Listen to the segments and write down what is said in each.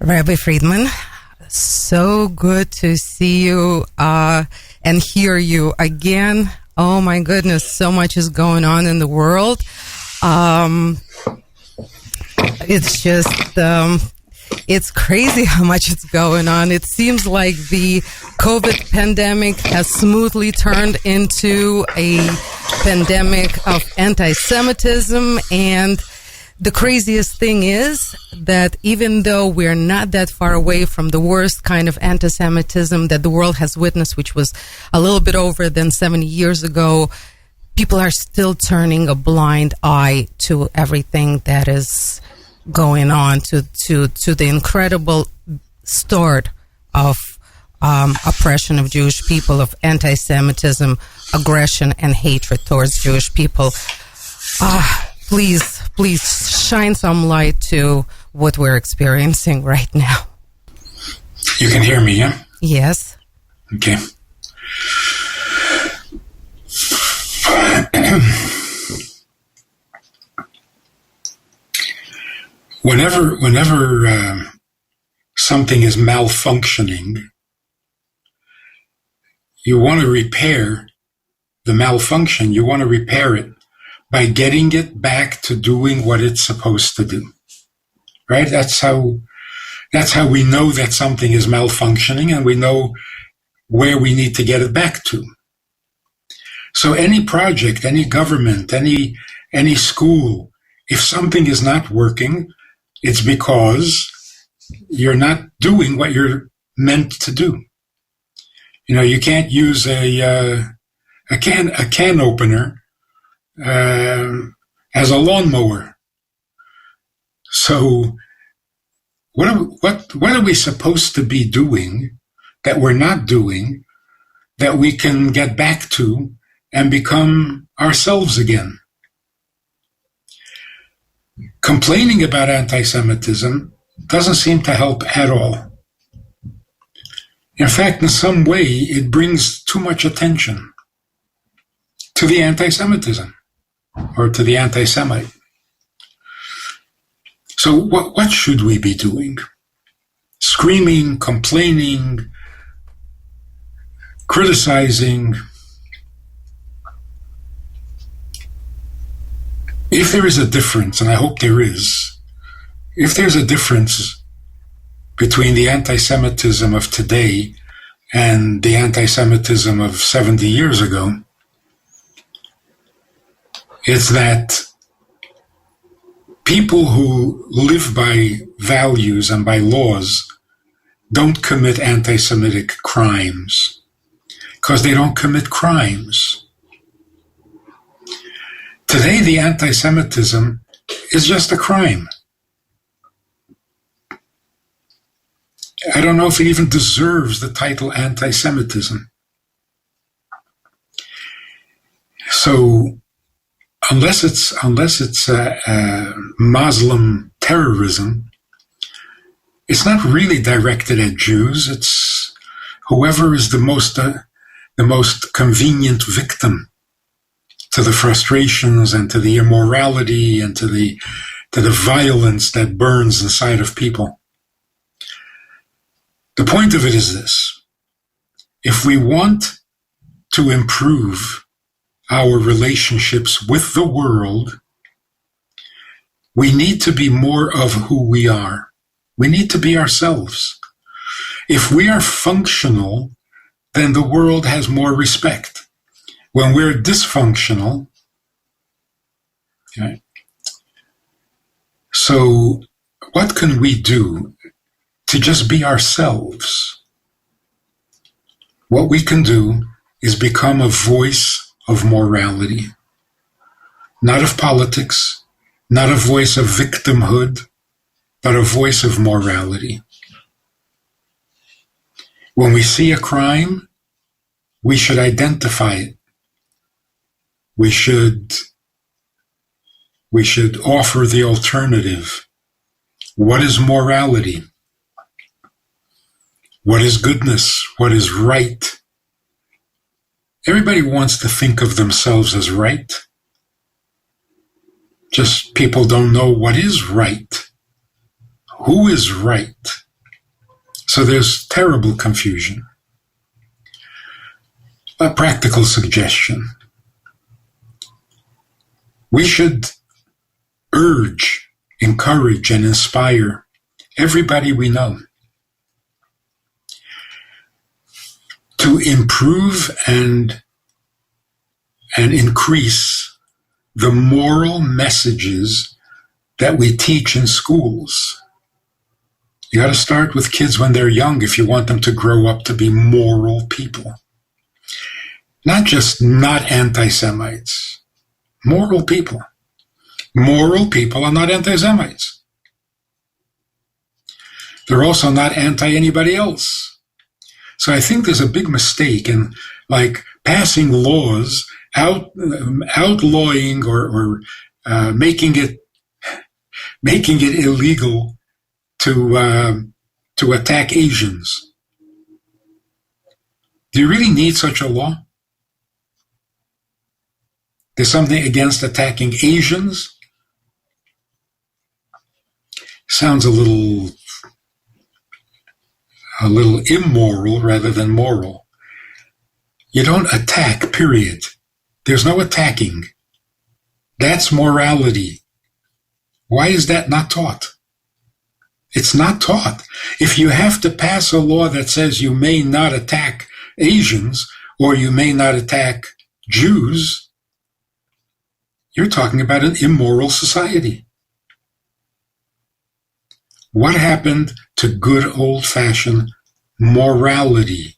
Rabbi Friedman, so good to see you and hear you again. Oh my goodness, so much is going on in the world. It's just, it's crazy how much is going on. It seems like the COVID pandemic has smoothly turned into a pandemic of anti-Semitism, and the craziest thing is that even though we're not that far away from the worst kind of anti-Semitism that the world has witnessed, which was a little bit over than 70 years ago, people are still turning a blind eye to everything that is going on, to the incredible start of oppression of Jewish people, of anti-Semitism, aggression, and hatred towards Jewish people. Please shine some light to what we're experiencing right now. You can hear me, yeah? Yes. Okay. Whenever something is malfunctioning, you want to repair the malfunction. You want to repair it by getting it back to doing what it's supposed to do. Right? That's how we know that something is malfunctioning, and we know where we need to get it back to. So any project, any government, any school, if something is not working, it's because you're not doing what you're meant to do. You know, you can't use a can opener as a lawnmower. So what are we supposed to be doing that we're not doing that we can get back to and become ourselves again? Complaining about anti-Semitism doesn't seem to help at all. In fact, in some way, it brings too much attention to the anti-Semitism or to the anti-Semite. So what should we be doing? Screaming, complaining, criticizing. If there is a difference, and I hope there is, if there's a difference between the anti-Semitism of today and the anti-Semitism of 70 years ago, it's that people who live by values and by laws don't commit anti-Semitic crimes because they don't commit crimes. Today, the anti-Semitism is just a crime. I don't know if it even deserves the title anti-Semitism. So, unless it's Muslim terrorism, it's not really directed at Jews. It's whoever is the most convenient victim to the frustrations and to the immorality and to the violence that burns inside of people. The point of it is this: if we want to improve our relationships with the world, we need to be more of who we are. We need to be ourselves. If we are functional, then the world has more respect. When we're dysfunctional, okay, so what can we do to just be ourselves? What we can do is become a voice of morality, not of politics, not a voice of victimhood, but a voice of morality. When we see a crime, we should identify it. We should offer the alternative. What is morality? What is goodness? What is right? Everybody wants to think of themselves as right. Just people don't know what is right. Who is right? So there's terrible confusion. A practical suggestion. We should urge, encourage, and inspire everybody we know to improve and increase the moral messages that we teach in schools. You got to start with kids when they're young if you want them to grow up to be moral people. Not just not anti-Semites. Moral people. Moral people are not anti-Semites. They're also not anti-anybody else. So I think there's a big mistake in like passing laws, outlawing or making it illegal to attack Asians. Do you really need such a law? There's something against attacking Asians? Sounds a little immoral rather than moral. You don't attack, period. There's no attacking. That's morality. Why is that not taught? It's not taught. If you have to pass a law that says you may not attack Asians or you may not attack Jews, you're talking about an immoral society. What happened to good old-fashioned morality?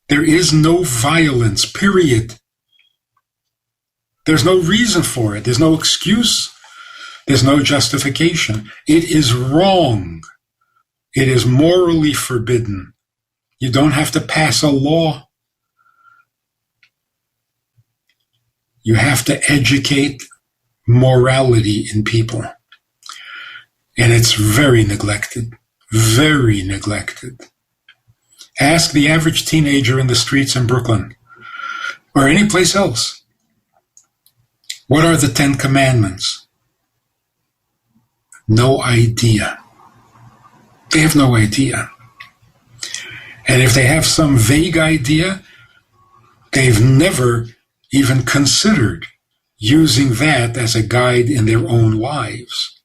There is no violence, period. There's no reason for it. There's no excuse. There's no justification. It is wrong. It is morally forbidden. You don't have to pass a law. You have to educate morality in people. And it's very neglected. Very neglected. Ask the average teenager in the streets in Brooklyn or any place else. What are the 10 Commandments? No idea. They have no idea. And if they have some vague idea, they've never even considered using that as a guide in their own lives.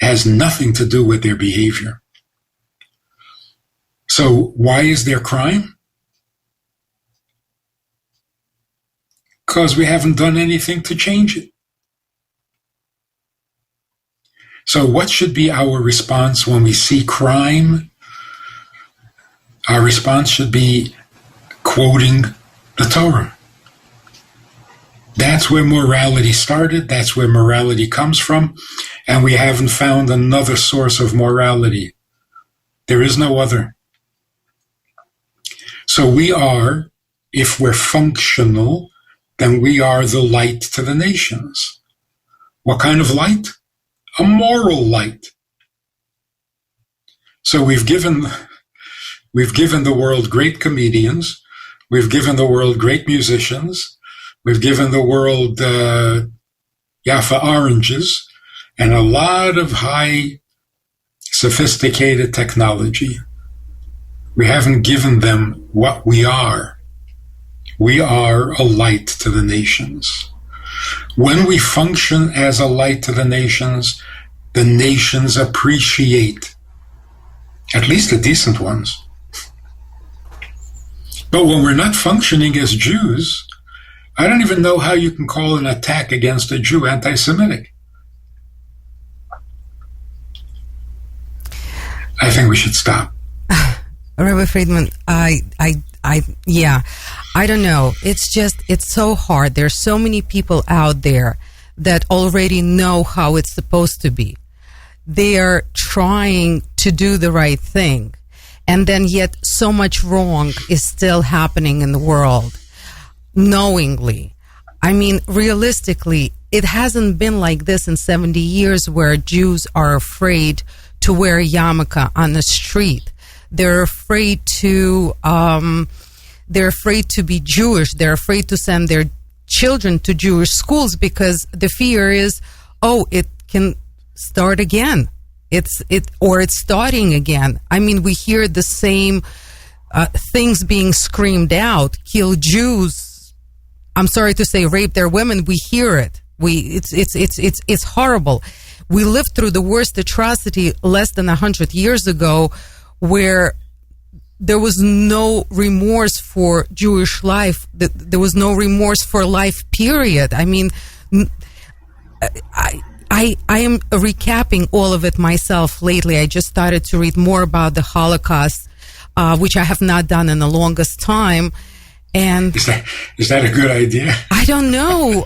It has nothing to do with their behavior. So why is there crime? Because we haven't done anything to change it. So what should be our response when we see crime? Our response should be quoting the Torah. That's where morality started. That's where morality comes from. And we haven't found another source of morality. There is no other. So we are, if we're functional, then we are the light to the nations. What kind of light? A moral light. So we've given the world great comedians. We've given the world great musicians. We've given the world Jaffa oranges and a lot of high sophisticated technology. We haven't given them what we are. We are a light to the nations. When we function as a light to the nations appreciate, at least the decent ones. But when we're not functioning as Jews, I don't even know how you can call an attack against a Jew anti-Semitic. I think we should stop. Rabbi Friedman, I don't know. It's so hard. There's so many people out there that already know how it's supposed to be. They are trying to do the right thing. And then yet so much wrong is still happening in the world, knowingly. I mean, realistically, it hasn't been like this in 70 years where Jews are afraid to wear a yarmulke on the street. They're afraid to be Jewish. They're afraid to send their children to Jewish schools because the fear is, it can start again. or it's starting again. I mean, we hear the same things being screamed out: kill Jews. I'm sorry to say, rape their women. We hear it. It's horrible. We lived through the worst atrocity less than 100 years ago, where there was no remorse for Jewish life. There was no remorse for life, period. I mean, I am recapping all of it myself lately. I just started to read more about the Holocaust, which I have not done in the longest time. And is that a good idea? I don't know.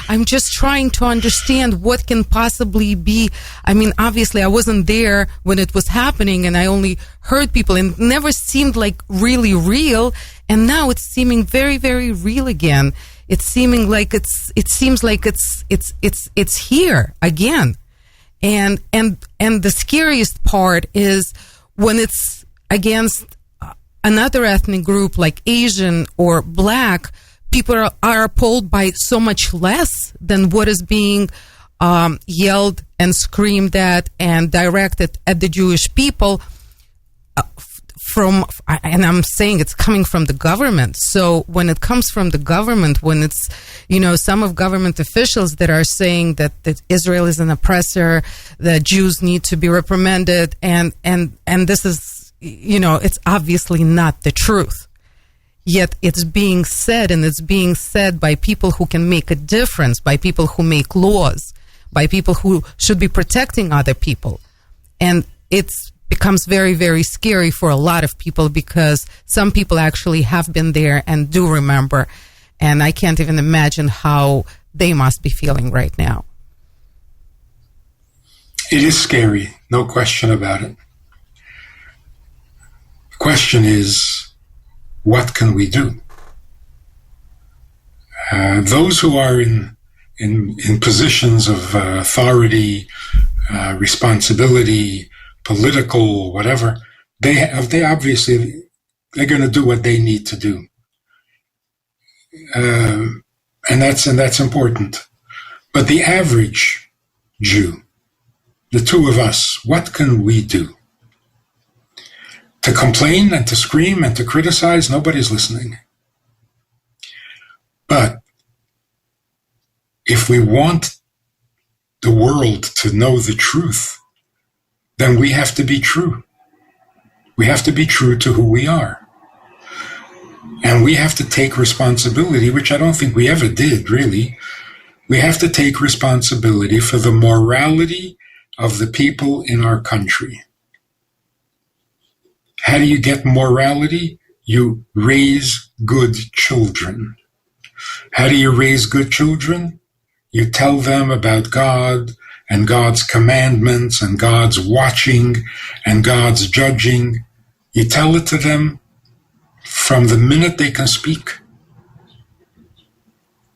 I'm just trying to understand what can possibly be. I mean, obviously I wasn't there when it was happening, and I only heard people, and it never seemed like really real. And now it's seeming very, very real again. It's seeming like it seems like it's here again. And the scariest part is when it's against another ethnic group like Asian or Black. People are appalled by so much less than what is being yelled and screamed at and directed at the Jewish people and I'm saying it's coming from the government. So when it comes from the government, when it's, some of government officials that are saying that Israel is an oppressor, that Jews need to be reprimanded, and this is, it's obviously not the truth. Yet it's being said, and it's being said by people who can make a difference, by people who make laws, by people who should be protecting other people. And it becomes very, very scary for a lot of people, because some people actually have been there and do remember. And I can't even imagine how they must be feeling right now. It is scary, no question about it. The question is, what can we do? Those who are in positions of authority, responsibility, political, whatever, they obviously, they're going to do what they need to do, and that's important. But the average Jew, the two of us, what can we do? To complain and to scream and to criticize, nobody's listening. But if we want the world to know the truth, then we have to be true. We have to be true to who we are. And we have to take responsibility, which I don't think we ever did, really. We have to take responsibility for the morality of the people in our country. How do you get morality? You raise good children. How do you raise good children? You tell them about God and God's commandments and God's watching and God's judging. You tell it to them from the minute they can speak.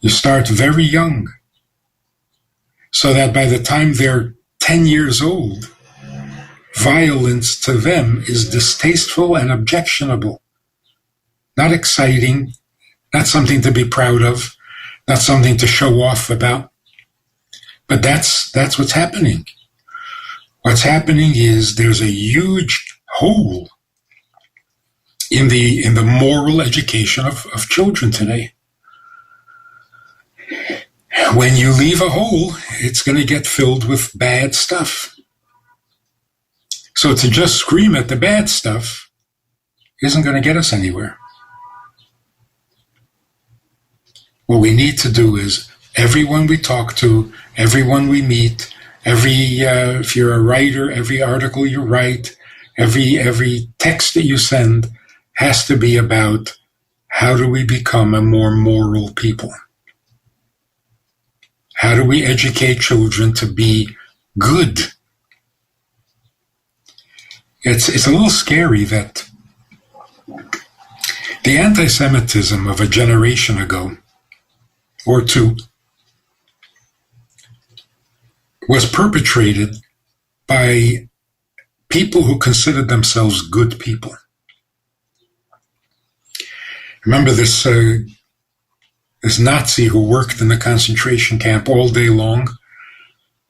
You start very young, so that by the time they're 10 years old, violence to them is distasteful and objectionable. Not exciting, not something to be proud of, not something to show off about. But that's what's happening. What's happening is there's a huge hole in the moral education of children today. When you leave a hole, it's going to get filled with bad stuff. So to just scream at the bad stuff isn't going to get us anywhere. What we need to do is, everyone we talk to, everyone we meet, if you're a writer, every article you write, every text that you send has to be about how do we become a more moral people? How do we educate children to be good? It's a little scary that the antisemitism of a generation ago or two was perpetrated by people who considered themselves good people. Remember this Nazi who worked in the concentration camp all day long,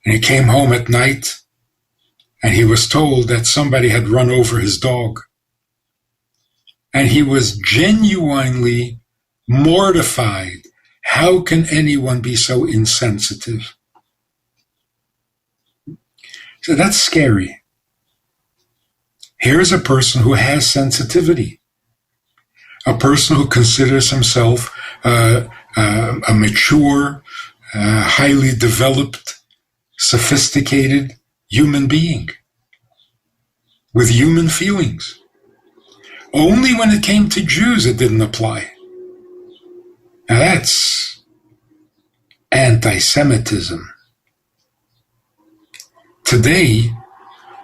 and he came home at night and he was told that somebody had run over his dog. And he was genuinely mortified. How can anyone be so insensitive? So that's scary. Here's a person who has sensitivity, a person who considers himself a mature, highly developed, sophisticated human being with human feelings. Only when it came to Jews, it didn't apply. Now that's antisemitism. Today,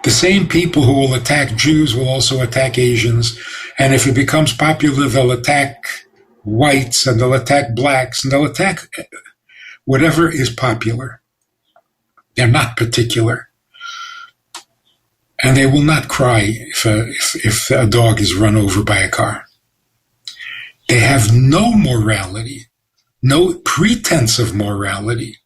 the same people who will attack Jews will also attack Asians. And if it becomes popular, they'll attack whites and they'll attack blacks and they'll attack whatever is popular. They're not particular. And they will not cry if a dog is run over by a car. They have no morality, no pretense of morality.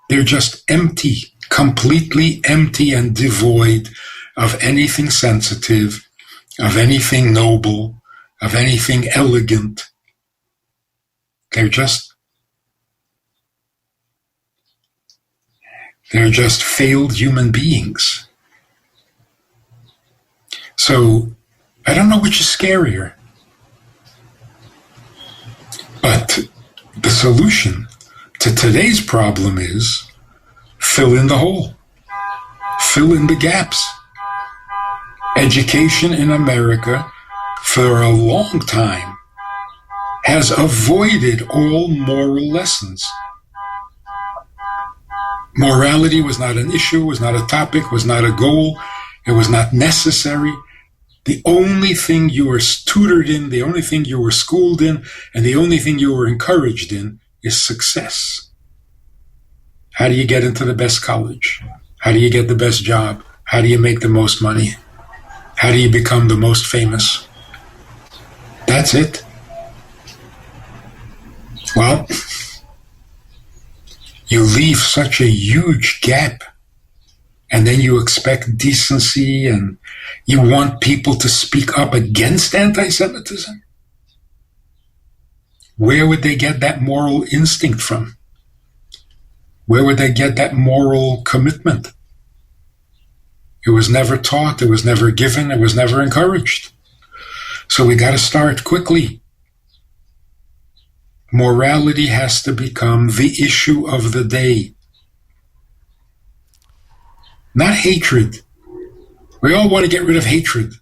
They're just empty, completely empty and devoid of anything sensitive, of anything noble, of anything elegant. They're just failed human beings. So, I don't know which is scarier. But the solution to today's problem is fill in the hole. Fill in the gaps. Education in America, for a long time, has avoided all moral lessons. Morality was not an issue, was not a topic, was not a goal. It was not necessary. The only thing you were tutored in, the only thing you were schooled in, and the only thing you were encouraged in is success. How do you get into the best college? How do you get the best job? How do you make the most money? How do you become the most famous? That's it. Well, you leave such a huge gap, and then you expect decency, and you want people to speak up against anti-Semitism? Where would they get that moral instinct from? Where would they get that moral commitment? It was never taught, it was never given, it was never encouraged. So we got to start quickly. Morality has to become the issue of the day. Not hatred. We all want to get rid of hatred.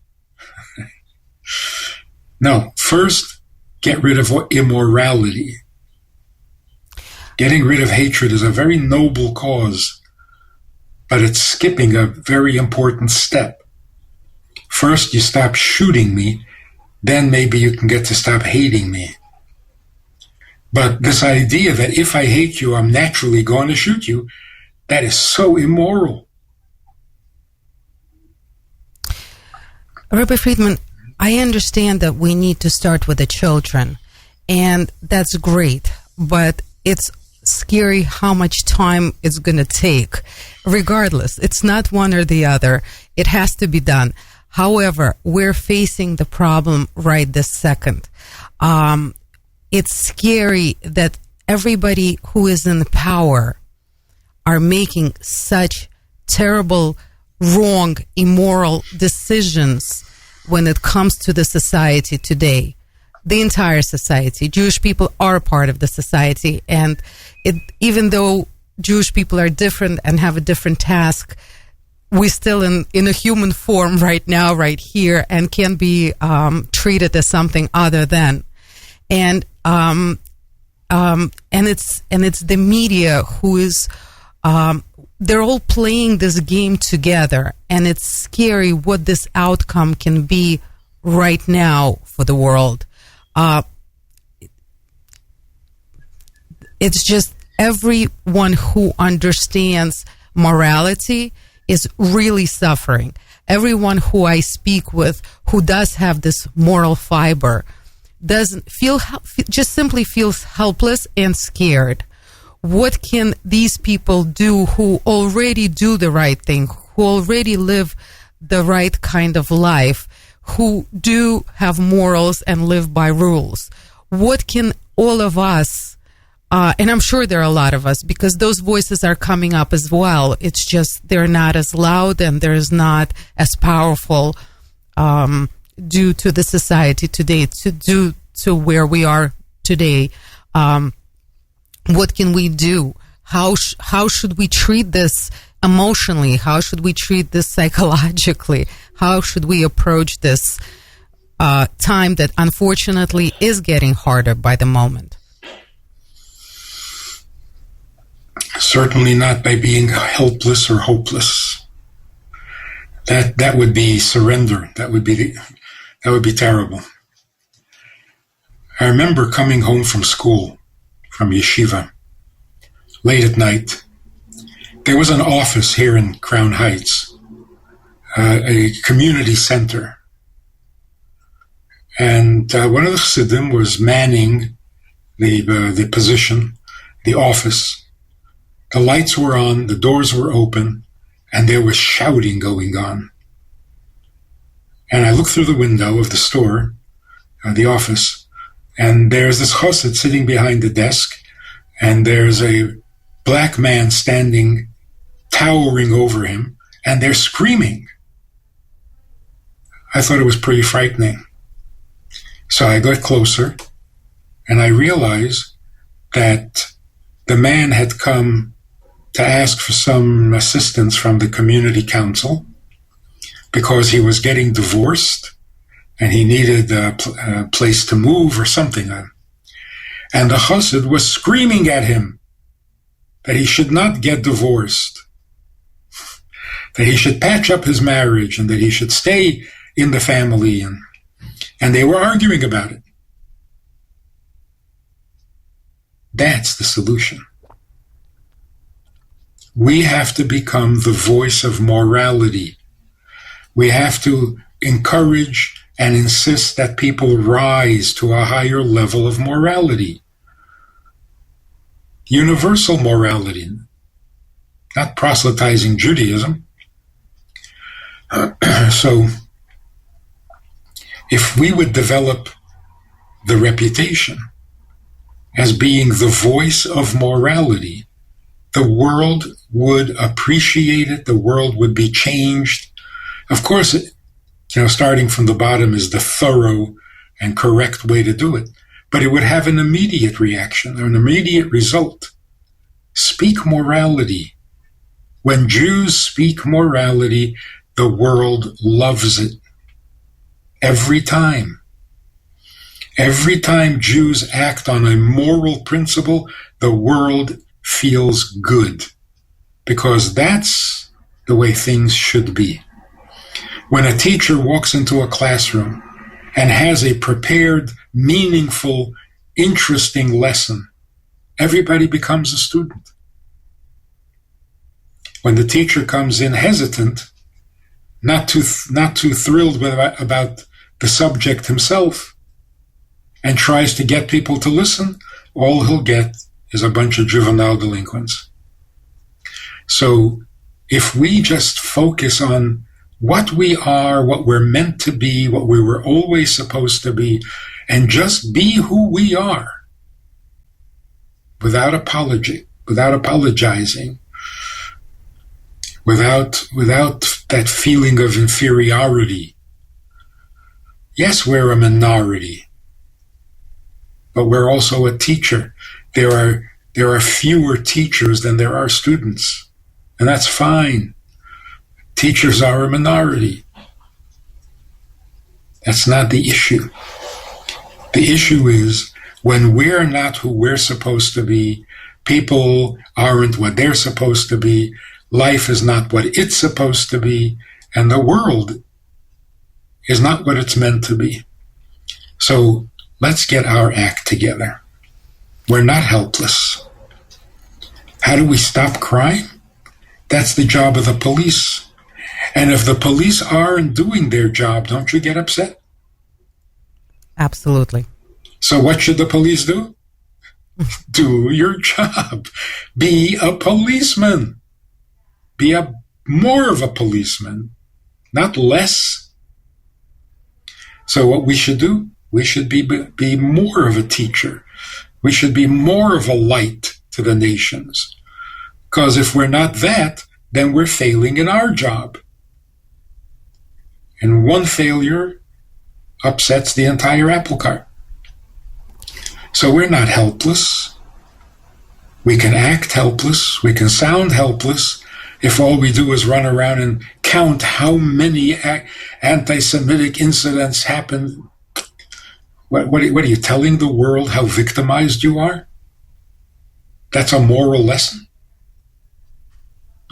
No, first, get rid of immorality. Getting rid of hatred is a very noble cause, but it's skipping a very important step. First, you stop shooting me, then maybe you can get to stop hating me. But this idea that if I hate you, I'm naturally going to shoot you, that is so immoral. Rabbi Friedman, I understand that we need to start with the children, and that's great, but it's scary how much time it's going to take. Regardless, it's not one or the other. It has to be done. However, we're facing the problem right this second. It's scary that everybody who is in power are making such terrible, wrong, immoral decisions when it comes to the society today. The entire society. Jewish people are a part of the society, and even though Jewish people are different and have a different task, we're still in a human form right now, right here, and can be treated as something other than. And it's the media who is they're all playing this game together, and it's scary what this outcome can be right now for the world. It's just everyone who understands morality is really suffering. Everyone who I speak with who does have this moral fiber doesn't just simply feels helpless and scared. What can these people do who already do the right thing, who already live the right kind of life, who do have morals and live by rules. What can all of us, and I'm sure there are a lot of us, because those voices are coming up as well. It's just they're not as loud and they're not as powerful due to the society today, due to where we are today. What can we do? How should we treat this emotionally? How should we treat this psychologically? How should we approach this time that unfortunately is getting harder by the moment? Certainly not by being helpless or hopeless. That would be surrender. That would be terrible. I remember coming home from school, from yeshiva, late at night. There was an office here in Crown Heights, a community center. And one of the chassidim was manning the position, the office. The lights were on, the doors were open, and there was shouting going on. And I looked through the window of the store, the office, and there's this chassid sitting behind the desk, and there's a black man standing, towering over him, and they're screaming. I thought it was pretty frightening. So I got closer, and I realized that the man had come to ask for some assistance from the community council because he was getting divorced and he needed a place to move or something. And the chassid was screaming at him that he should not get divorced, that he should patch up his marriage and that he should stay in the family. And they were arguing about it. That's the solution. We have to become the voice of morality. We have to encourage and insist that people rise to a higher level of morality. Universal morality, not proselytizing Judaism. So, if we would develop the reputation as being the voice of morality, the world would appreciate it, the world would be changed. Of course, starting from the bottom is the thorough and correct way to do it, but it would have an immediate reaction, or an immediate result. Speak morality. When Jews speak morality, the world loves it. Every time. Every time Jews act on a moral principle, the world feels good, because that's the way things should be. When a teacher walks into a classroom and has a prepared, meaningful, interesting lesson, everybody becomes a student. When the teacher comes in hesitant, not too thrilled about the subject himself, and tries to get people to listen, all he'll get is a bunch of juvenile delinquents. So if we just focus on what we are, what we're meant to be, what we were always supposed to be, and just be who we are, without apology, without apologizing, without that feeling of inferiority. Yes, we're a minority, but we're also a teacher. There are fewer teachers than there are students, and that's fine. Teachers are a minority. That's not the issue. The issue is when we're not who we're supposed to be, people aren't what they're supposed to be, life is not what it's supposed to be, and the world is not what it's meant to be. So let's get our act together. We're not helpless. How do we stop crime? That's the job of the police. And if the police aren't doing their job, don't you get upset? Absolutely. So what should the police do? Do your job. Be a policeman. Be a more of a policeman, not less. So what we should do, we should be more of a teacher. We should be more of a light to the nations. Because if we're not that, then we're failing in our job. And one failure upsets the entire apple cart. So we're not helpless. We can act helpless. We can sound helpless if all we do is run around and count how many anti-Semitic incidents happen. What are you telling the world how victimized you are? That's a moral lesson?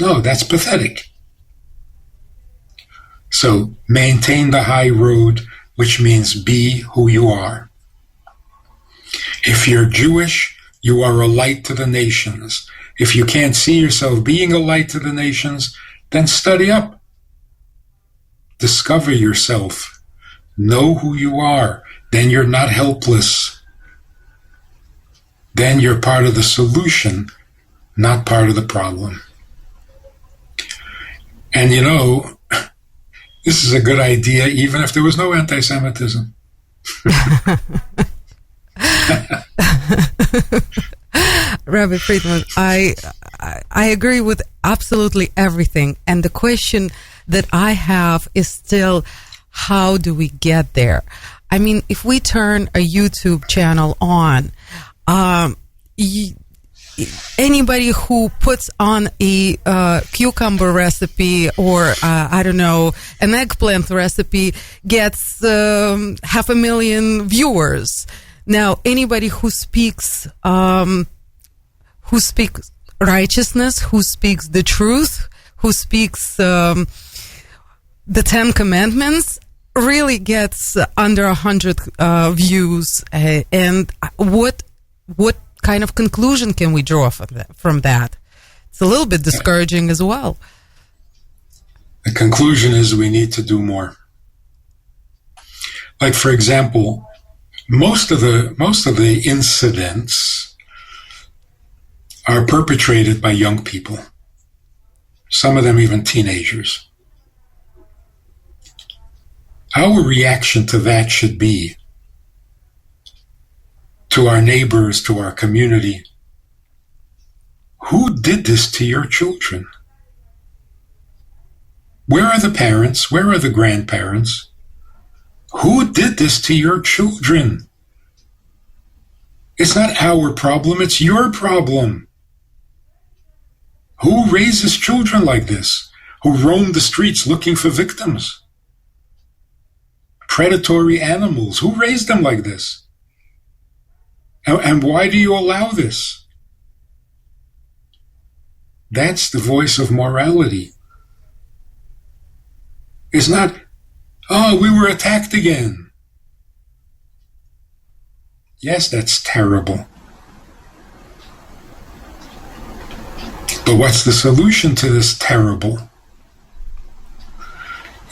No, that's pathetic. So maintain the high road, which means be who you are. If you're Jewish, you are a light to the nations. If you can't see yourself being a light to the nations, then study up. Discover yourself. Know who you are. Then you're not helpless. Then you're part of the solution, not part of the problem. And you know, this is a good idea even if there was no anti-Semitism. Rabbi Friedman, I agree with absolutely everything. And the question that I have is still, how do we get there? I mean, if we turn a YouTube channel on, anybody who puts on a cucumber recipe or, I don't know, an eggplant recipe gets 500,000 viewers. Now, anybody who speaks righteousness, who speaks the truth, who speaks the 10 Commandments, really gets under 100 views. And what kind of conclusion can we draw from that? It's a little bit discouraging as well. The conclusion is we need to do more. Like, for example, most of the incidents are perpetrated by young people. Some of them even teenagers. Our reaction to that should be, to our neighbors, to our community, who did this to your children? Where are the parents? Where are the grandparents? Who did this to your children? It's not our problem, it's your problem. Who raises children like this? Who roam the streets looking for victims? Predatory animals. Who raised them like this? And why do you allow this? That's the voice of morality. It's not, oh, we were attacked again. Yes, that's terrible. But what's the solution to this terrible?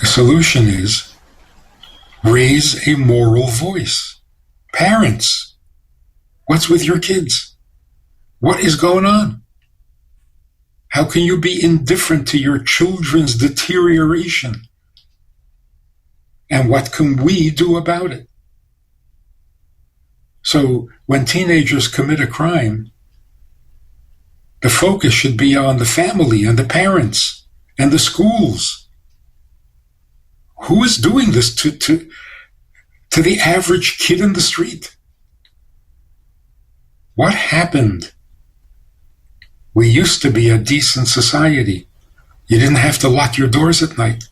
The solution is raise a moral voice. Parents, what's with your kids? What is going on? How can you be indifferent to your children's deterioration? And what can we do about it? So when teenagers commit a crime, the focus should be on the family and the parents and the schools. Who is doing this to the average kid in the street? What happened? We used to be a decent society. You didn't have to lock your doors at night.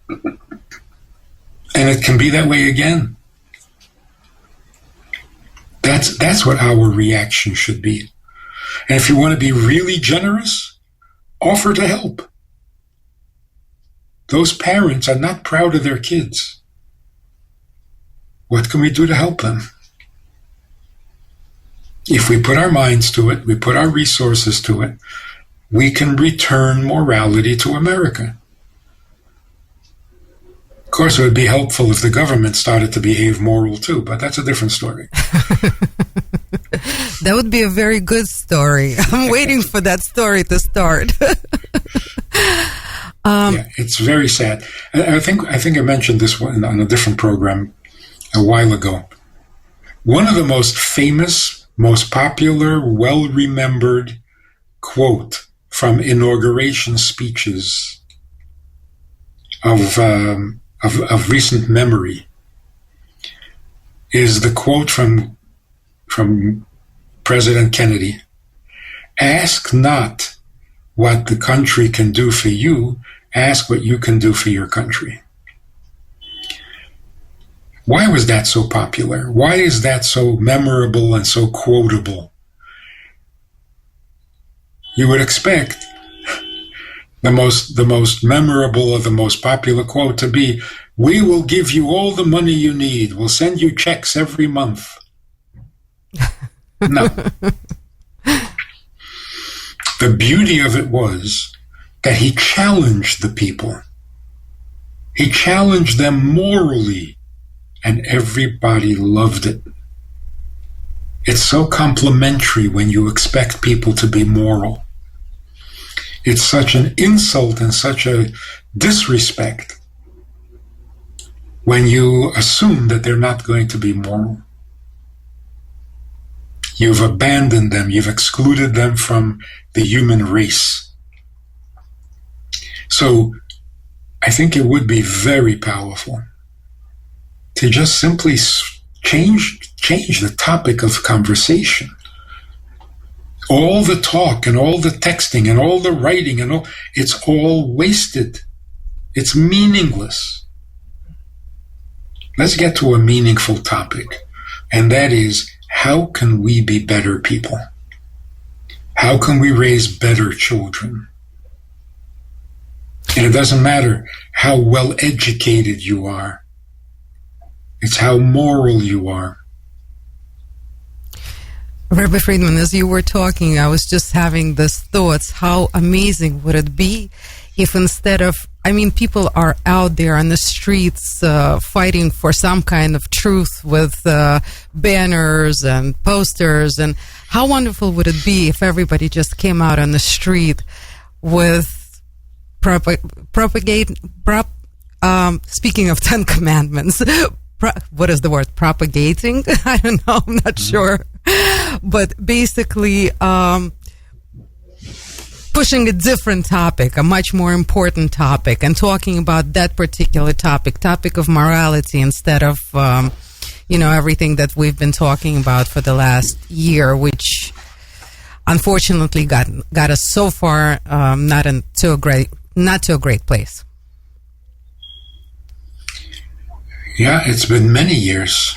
And it can be that way again. That's what our reaction should be. And if you want to be really generous, offer to help. Those parents are not proud of their kids. What can we do to help them? If we put our minds to it, we put our resources to it, we can return morality to America. Of course, it would be helpful if the government started to behave moral too, but that's a different story. That would be a very good story. I'm waiting for that story to start. It's very sad. I think I mentioned this one on a different program a while ago. One of the most famous, most popular, well-remembered quote from inauguration speeches of recent memory is the quote from President Kennedy. Ask not what the country can do for you, ask what you can do for your country. Why was that so popular? Why is that so memorable and so quotable? You would expect the most memorable or the most popular quote to be, we will give you all the money you need. We'll send you checks every month. No. The beauty of it was that he challenged the people. He challenged them morally, and everybody loved it. It's so complimentary when you expect people to be moral. It's such an insult and such a disrespect when you assume that they're not going to be moral. You've abandoned them. You've excluded them from the human race. So I think it would be very powerful to just simply change the topic of conversation. All the talk and all the texting and all the writing and all, it's all wasted. It's meaningless. Let's get to a meaningful topic, and that is, how can we be better people? How can we raise better children? And it doesn't matter how well educated you are. It's how moral you are. Rabbi Friedman, as you were talking, I was just having these thoughts. How amazing would it be if instead of, people are out there on the streets fighting for some kind of truth with banners and posters, and how wonderful would it be if everybody just came out on the street with speaking of 10 Commandments, what is the word? Propagating? I don't know. I'm not sure. But basically, pushing a different topic, a much more important topic, and talking about that particular topic of morality, instead of, everything that we've been talking about for the last year, which unfortunately got us so far, not to a great place. Yeah, it's been many years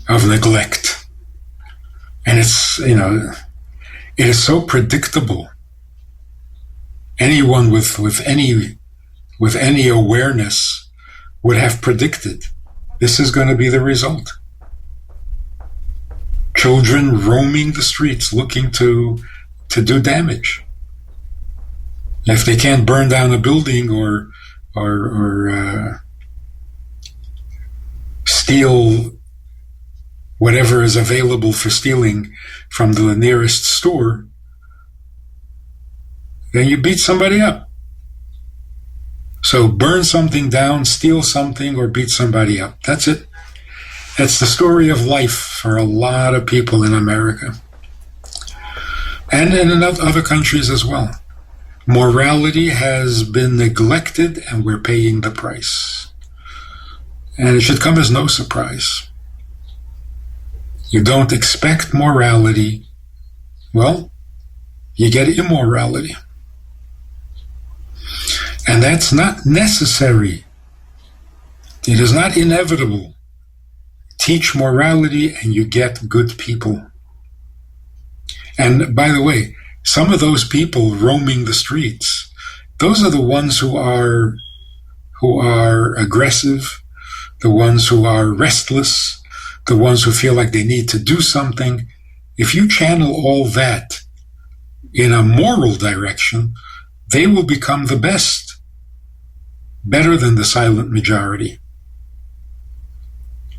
of neglect. And it's, it is so predictable. Anyone with any awareness would have predicted this is going to be the result. Children roaming the streets looking to do damage. If they can't burn down a building or steal whatever is available for stealing from the nearest store, then you beat somebody up. So burn something down, steal something, or beat somebody up. That's it. That's the story of life for a lot of people in America. And in other countries as well. Morality has been neglected, and we're paying the price. And it should come as no surprise. You don't expect morality, well, you get immorality. And that's not necessary. It is not inevitable. Teach morality and you get good people. And by the way, some of those people roaming the streets, those are the ones who are aggressive, the ones who are restless, the ones who feel like they need to do something. If you channel all that in a moral direction, they will become the best, better than the silent majority.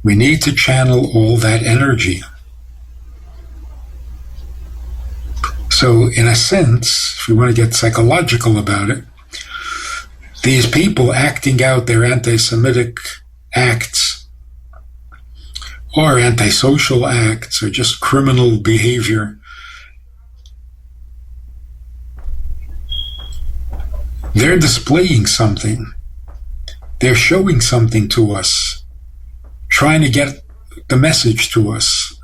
We need to channel all that energy. So in a sense, if we want to get psychological about it, these people acting out their anti-Semitic acts or antisocial acts or just criminal behavior, they're displaying something. They're showing something to us, trying to get the message to us,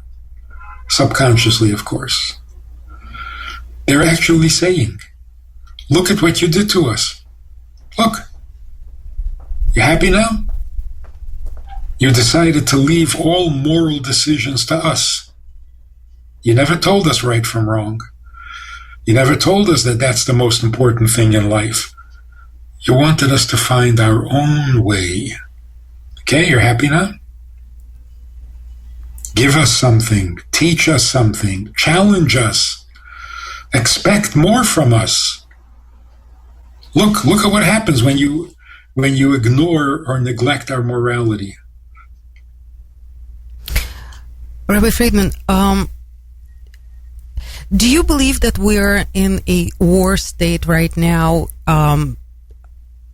subconsciously, of course. They're actually saying, look at what you did to us. Look, you happy now? You decided to leave all moral decisions to us. You never told us right from wrong. You never told us that that's the most important thing in life. You wanted us to find our own way. Okay, you're happy now? Give us something, teach us something, challenge us, expect more from us. Look at what happens when you ignore or neglect our morality. Rabbi Friedman, do you believe that we're in a war state right now?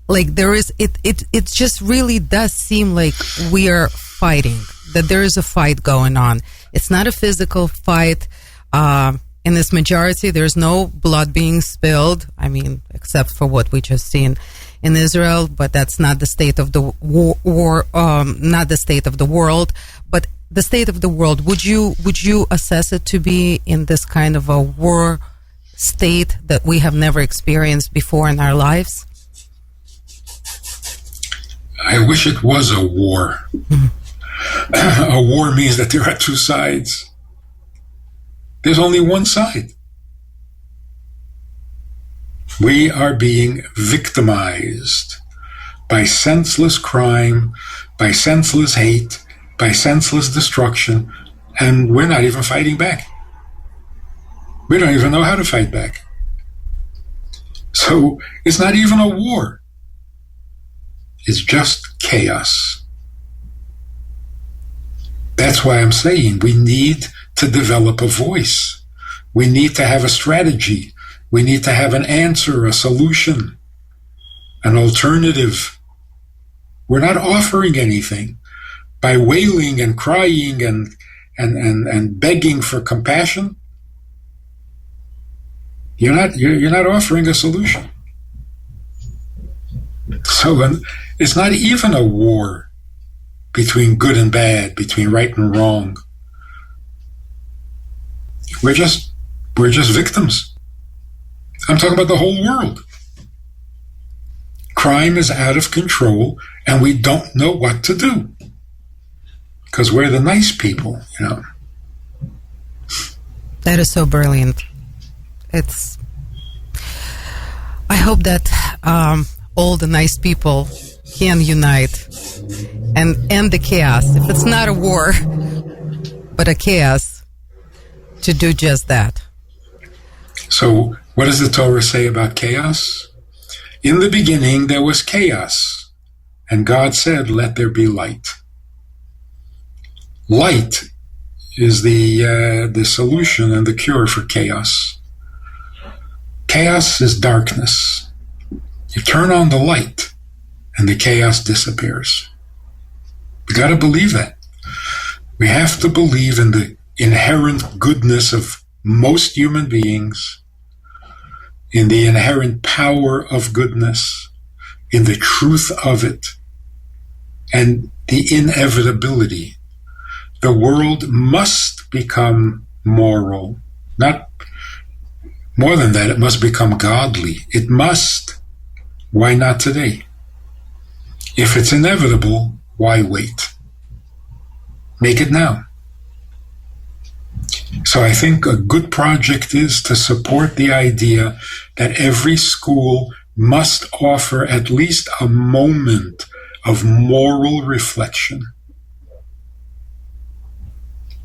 Like there is, it just really does seem like we are fighting, that there is a fight going on. It's not a physical fight. In this majority, there's no blood being spilled. I mean, except for what we just seen in Israel, but that's not the state of the war, not the state of the world, but the state of the world. Would you assess it to be in this kind of a war state that we have never experienced before in our lives? I wish it was a war. Mm-hmm. A war means that there are two sides. There's only one side. We are being victimized by senseless crime, by senseless hate, by senseless destruction, and we're not even fighting back. We don't even know how to fight back. So it's not even a war. It's just chaos. That's why I'm saying we need to develop a voice. We need to have a strategy. We need to have an answer, a solution, an alternative. We're not offering anything. By wailing and crying and begging for compassion, you're not offering a solution. So it's not even a war between good and bad, between right and wrong. We're just victims. I'm talking about the whole world. Crime is out of control, and we don't know what to do. Because we're the nice people, you know. That is so brilliant. I hope that all the nice people can unite and end the chaos. If it's not a war, but a chaos, to do just that. So, what does the Torah say about chaos? In the beginning, there was chaos, and God said, "Let there be light." Light is the solution and the cure for chaos. Chaos is darkness. You turn on the light, and the chaos disappears. We got to believe that. We have to believe in the inherent goodness of most human beings, in the inherent power of goodness, in the truth of it, and the inevitability. The world must become moral. Not more than that, it must become godly. It must. Why not today? If it's inevitable, why wait? Make it now. So I think a good project is to support the idea that every school must offer at least a moment of moral reflection.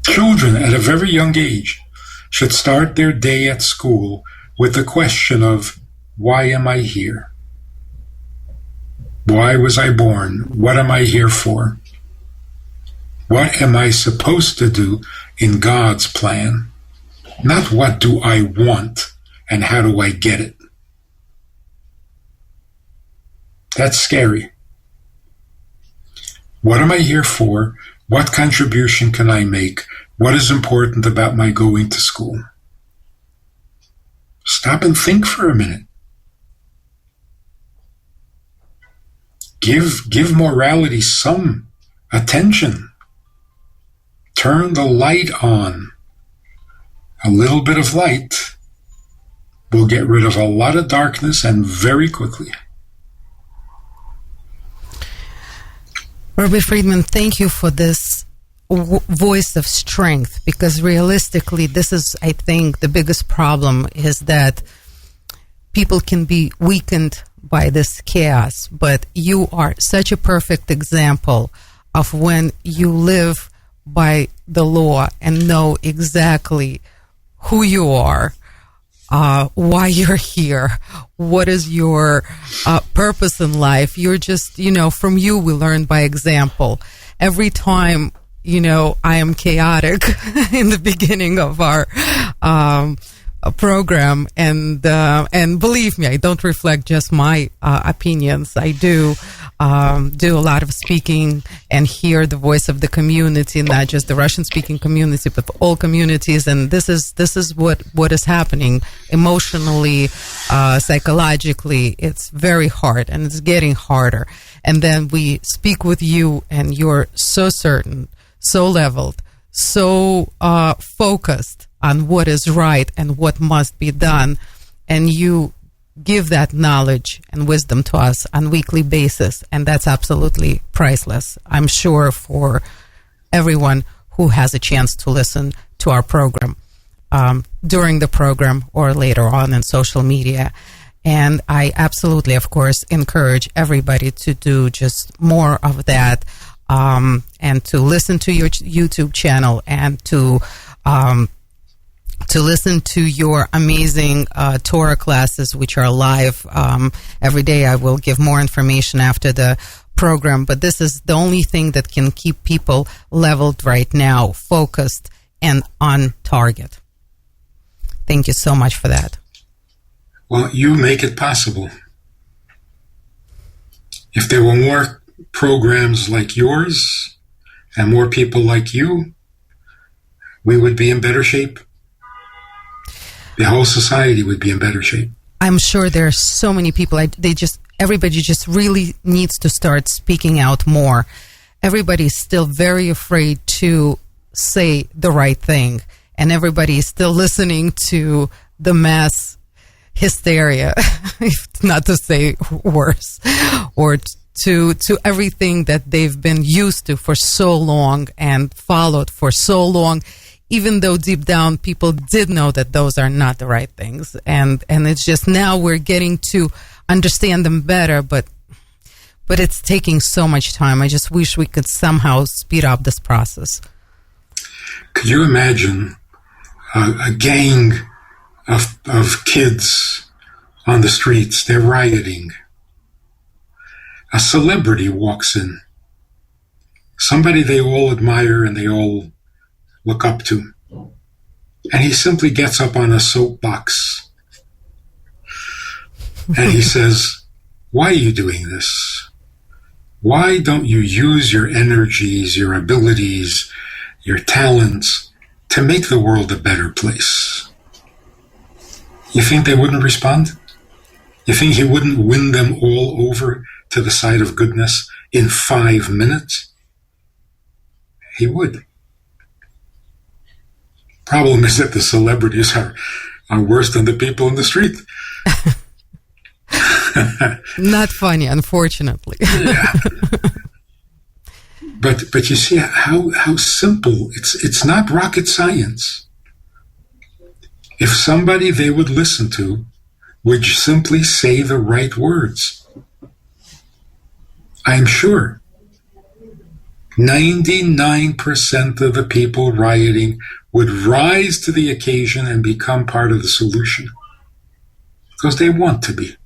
Children at a very young age should start their day at school with the question of, why am I here? Why was I born? What am I here for? What am I supposed to do in God's plan? Not what do I want and how do I get it? That's scary. What am I here for? What contribution can I make? What is important about my going to school? Stop and think for a minute. Give morality some attention. Turn the light on. A little bit of light will get rid of a lot of darkness, and very quickly. Rabbi Friedman, thank you for this voice of strength, because realistically, this is, I think, the biggest problem is that people can be weakened by this chaos, but you are such a perfect example of when you live by the law and know exactly who you are, why you're here, what is your purpose in life. You're just, from you we learn by example. Every time, I am chaotic in the beginning of our program, and believe me, I don't reflect just my opinions. I do a lot of speaking and hear the voice of the community, not just the Russian-speaking community, but all communities. And this is what is happening emotionally, psychologically. It's very hard, and it's getting harder. And then we speak with you, and you're so certain, so leveled, so focused on what is right and what must be done, and you give that knowledge and wisdom to us on a weekly basis, and that's absolutely priceless, I'm sure, for everyone who has a chance to listen to our program during the program or later on in social media. And I absolutely, of course, encourage everybody to do just more of that, and to listen to your YouTube channel, and to listen to your amazing Torah classes, which are live every day. I will give more information after the program, but this is the only thing that can keep people leveled right now, focused, and on target. Thank you so much for that. Well, you make it possible. If there were more programs like yours and more people like you, we would be in better shape. The whole society would be in better shape. I'm sure there are so many people. Everybody just really needs to start speaking out more. Everybody's still very afraid to say the right thing, and everybody is still listening to the mass hysteria, if not to say worse, or to everything that they've been used to for so long and followed for so long, even though deep down people did know that those are not the right things. And it's just now we're getting to understand them better, but it's taking so much time. I just wish we could somehow speed up this process. Could you imagine a gang of kids on the streets? They're rioting. A celebrity walks in. Somebody they all admire and they all look up to. And he simply gets up on a soapbox and he says, "Why are you doing this? Why don't you use your energies, your abilities, your talents to make the world a better place?" You think they wouldn't respond? You think he wouldn't win them all over to the side of goodness in 5 minutes? He would. Problem is that the celebrities are worse than the people in the street. Not funny, unfortunately. Yeah. But you see how simple. It's not rocket science. If somebody they would listen to would simply say the right words, I'm sure 99% of the people rioting would rise to the occasion and become part of the solution because they want to be.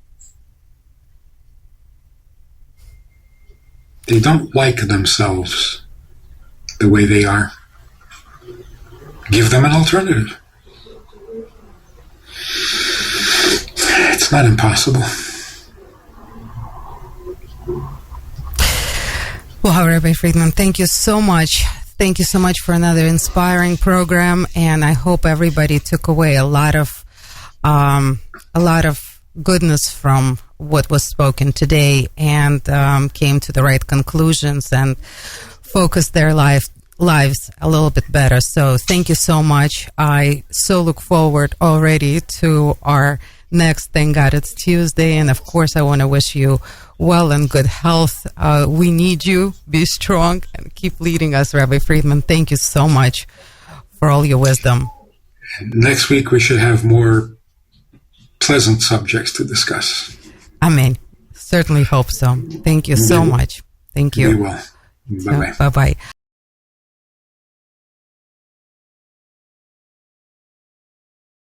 They don't like themselves the way they are. Give them an alternative. It's not impossible. Wow, Rabbi Friedman, thank you so much. Thank you so much for another inspiring program, and I hope everybody took away a lot of goodness from what was spoken today, and came to the right conclusions and focused their lives a little bit better. So thank you so much. I so look forward already to our next Thank God It's Tuesday, and of course I want to wish you well and good health. We need you. Be strong and keep leading us, Rabbi Friedman. Thank you so much for all your wisdom. Next week we should have more pleasant subjects to discuss. Amen. Certainly hope so. Thank you so much. Thank you. Be well. Bye-bye. Bye-bye.